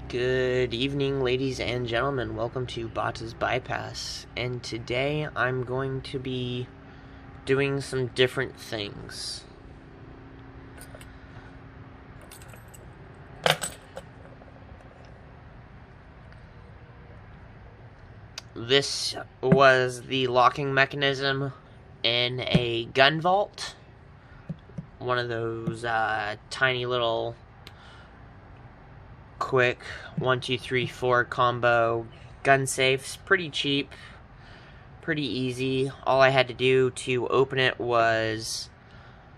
Good evening, ladies and gentlemen. Welcome to Bata's Bypass. And today I'm going to be doing some different things. This was the locking mechanism in a gun vault. One of those tiny little quick 1, 2, 3, 4 combo gun safes. Pretty cheap, pretty easy. All I had to do to open it was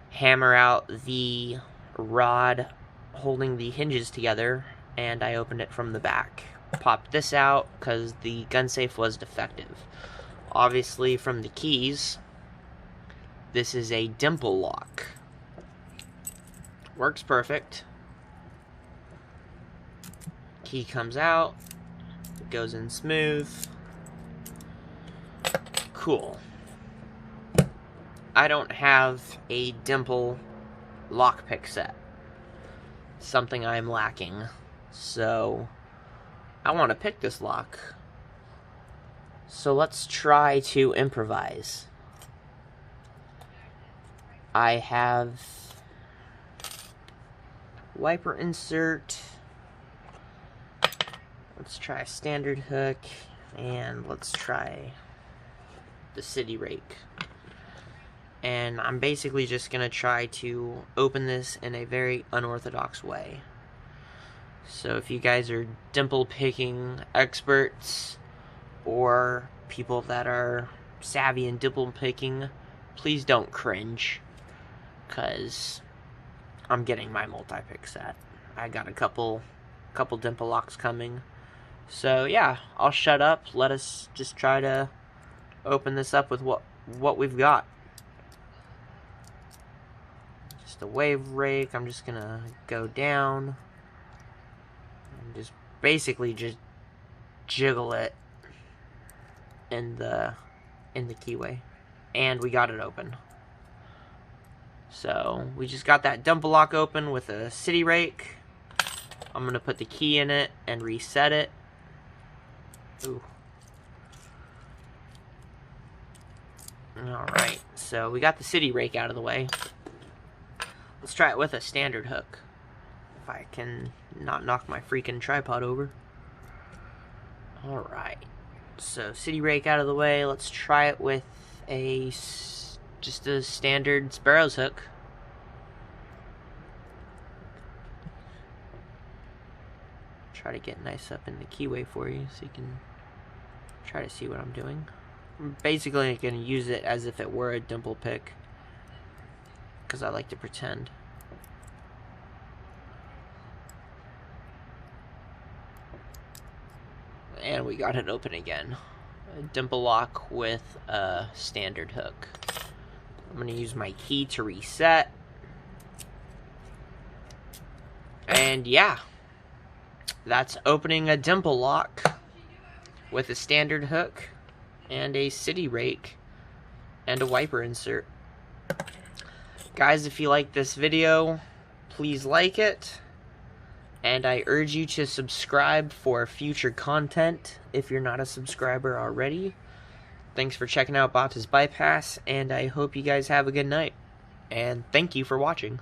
hammer out the rod holding the hinges together, and I opened it from the back. Popped this out because the gun safe was defective. Obviously, from the keys, this is a dimple lock. Works perfect. Key comes out, goes in smooth. Cool. I don't have a dimple lockpick set. Something I'm lacking. So I want to pick this lock. So let's try to improvise. I have wiper insert. Let's try a standard hook, and let's try the city rake. And I'm basically just going to try to open this in a very unorthodox way. So if you guys are dimple picking experts, or people that are savvy in dimple picking, please don't cringe, because I'm getting my multi-pick set. I got a couple dimple locks coming. So yeah, I'll shut up. Let us just try to open this up with what we've got. Just a wave rake. I'm just gonna go down and just basically just jiggle it in the keyway, and we got it open. So we just got that dimple lock open with a city rake. I'm gonna put the key in it and reset it. Ooh. Alright, so we got the city rake out of the way. Let's try it with a standard hook. If I can not knock my freaking tripod over. Alright, so city rake out of the way. Let's try it with just a standard sparrow's hook. Try to get nice up in the keyway for you so you can try to see what I'm doing. I'm basically going to use it as if it were a dimple pick, because I like to pretend. And we got it open again. A dimple lock with a standard hook. I'm going to use my key to reset. And yeah, that's opening a dimple lock with a standard hook and a city rake and a wiper insert. Guys, if you like this video, please like it, and I urge you to subscribe for future content if you're not a subscriber already. Thanks for checking out Bata's Bypass, and I hope you guys have a good night, and thank you for watching.